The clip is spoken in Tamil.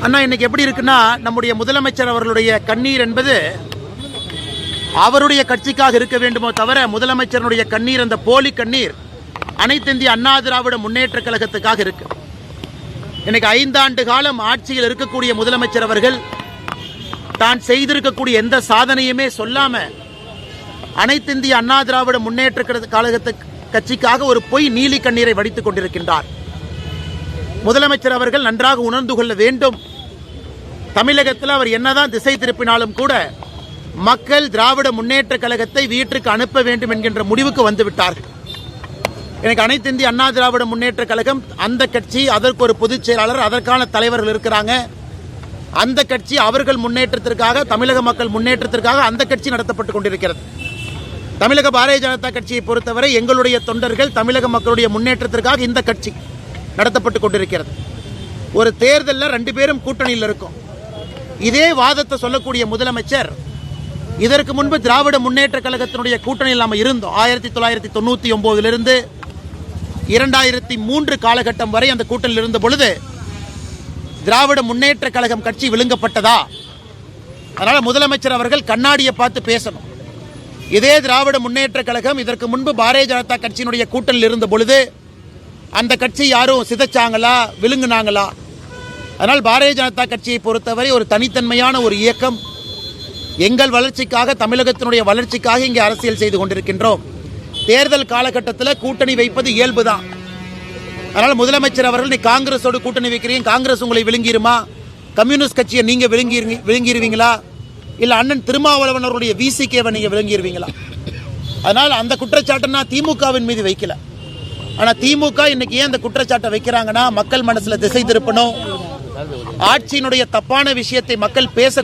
அண்ணா இன்னைக்கு எப்படி இருக்குன்னா, நம்முடைய முதலமைச்சர் அவர்களுடைய கண்ணீர் என்பது அவருடைய கட்சிக்காக இருக்க வேண்டுமோ தவிர, முதலமைச்சருடைய கண்ணீர், அந்த போலி கண்ணீர் அனைத்து இந்திய அண்ணா திராவிட முன்னேற்ற கழகத்துக்காக இருக்கு. இன்னைக்கு 5 ஆண்டு காலம் ஆட்சியில் இருக்கக்கூடிய முதலமைச்சர் அவர்கள் தான் செய்திருக்கக்கூடிய எந்த சாதனையுமே சொல்லாம அனைத்து இந்திய அண்ணா திராவிட முன்னேற்ற கழகத்து கட்சிக்காக ஒரு பொய் நீலி கண்ணீரை வடித்துக் கொண்டிருக்கின்றார். முதலமைச்சர் அவர்கள் நன்றாக உணர்ந்து கொள்ள வேண்டும். தமிழகத்தில் அவர் என்னதான் திசை திருப்பினாலும் கூட மக்கள் திராவிட முன்னேற்ற கழகத்தை வீட்டுக்கு அனுப்ப வேண்டும் என்கின்ற முடிவுக்கு வந்துவிட்டார்கள். எனக்கு அனைத்து இந்திய அண்ணா திராவிட முன்னேற்ற கழகம், அந்த கட்சி, அதற்கு ஒரு பொதுச் செயலாளர், அதற்கான தலைவர்கள் இருக்கிறாங்க. அந்த கட்சி அவர்கள் முன்னேற்றத்திற்காக, தமிழக மக்கள் முன்னேற்றத்திற்காக அந்த கட்சி நடத்தப்பட்டுக் கொண்டிருக்கிறது. தமிழக பாரதிய ஜனதா கட்சியை பொறுத்தவரை எங்களுடைய தொண்டர்கள் தமிழக மக்களுடைய முன்னேற்றத்திற்காக இந்த கட்சி நடத்தப்பட்டுக் கொண்டிருக்கிறது. ஒரு தேர்தலில் 2 பேரும் கூட்டணியில் இருக்கும். இதே வாதத்தை சொல்லக்கூடிய முதலமைச்சர், இதற்கு முன்பு திராவிட முன்னேற்ற கழகத்தினுடைய கூட்டணியில் நாம் இருந்தோம். 1999 2003 காலகட்டம் வரை அந்த கூட்டணியில் இருந்த பொழுது திராவிட முன்னேற்ற கழகம் கட்சி விழுங்கப்பட்டதா? அதனால முதலமைச்சர் அவர்கள் கண்ணாடியை பார்த்து பேசணும். இதே திராவிட முன்னேற்ற கழகம் இதற்கு முன்பு பாரதிய ஜனதா கட்சியினுடைய கூட்டணியில் இருந்த பொழுது அந்த கட்சி யாரும் சிதைச்சாங்களா, விழுங்குனாங்களா? அதனால் பாரதிய ஜனதா கட்சியை பொறுத்தவரை ஒரு தனித்தன்மையான ஒரு இயக்கம். எங்கள் வளர்ச்சிக்காக, தமிழகத்தினுடைய வளர்ச்சிக்காக இங்கே அரசியல் செய்து கொண்டிருக்கின்றோம். தேர்தல் காலகட்டத்தில் கூட்டணி வைப்பது இயல்புதான். அதனால் முதலமைச்சர் அவர்கள், நீ காங்கிரஸோடு கூட்டணி வைக்கிறீங்க, காங்கிரஸ் உங்களை விழுங்கிருமா? கம்யூனிஸ்ட் கட்சியை நீங்க விழுங்கிருவீங்களா? இல்ல அண்ணன் திருமாவளவன் அவருடைய விசிகேவை நீங்க விழுங்கிருவீங்களா? அதனால் அந்த குற்றச்சாட்டை நான் திமுகவின் மீது வைக்கல. ஆனா திமுக இன்னைக்கு ஏன் அந்த குற்றச்சாட்டை வைக்கிறாங்கன்னா, மக்கள் மனசுல திசை திருப்பணும், ஆட்சியினுடைய தப்பான விஷயத்தை மக்கள் பேச